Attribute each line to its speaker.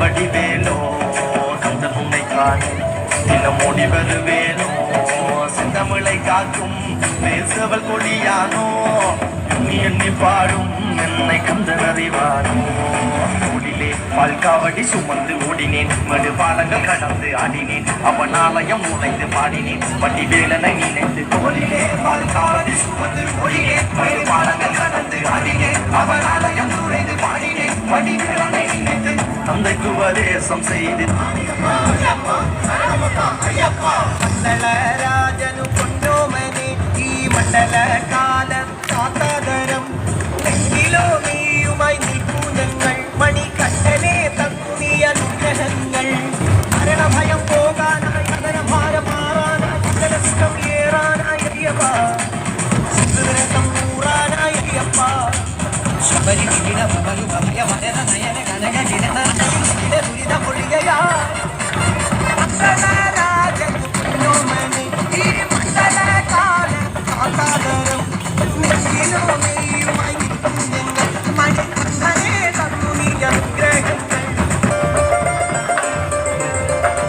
Speaker 1: வடிவேலோ கந்த உன்னை காண தினமோடி வருவேனோ செந்தமிழை காக்கும் பேசவல் கொடியானோ எண்ணி எண்ணி பாடும் என்னை கந்தன் அறிவானோ ஓடிலே பால்காவடி சுமந்து ஓடினேன் மடு பாலங்கள் கடந்து ஆடினேன் அவன் ஆலயம் நுழைந்து பாடினேன் வடிவேலனை நினைத்து ஓடிலே பால்காவடி சுமந்து ஓடினேன் மடு பாலங்கள் கடந்து ஆடினேன் அவன் ஆலயம் நுழைந்து பாடினேன் வடிவேலனை நினைத்து தந்தைக்கு உபதேசம் செய்து
Speaker 2: മണ്ഡലരാജനു പൊന്നോമനെ ഈ മണ്ഡല കാലം കാത്താതരം എങ്കിലോ നീയുമായി നിൽക്കൂ ഞങ്ങൾ മണികണ്ഠനെ തന്നിയ അനുഗ്രഹങ്ങൾ മരണഭയം പോകാനായി നഗരഭാരം മാറാനായി ജലസ്കം ഏറാനായി അയ്യപ്പ സുഹൃതം കൂറാനായി അയ്യപ്പ ശബരി വിട ഭഗവ ഭയ മരണ നയന കനക ദുരിത പൊഴികയാ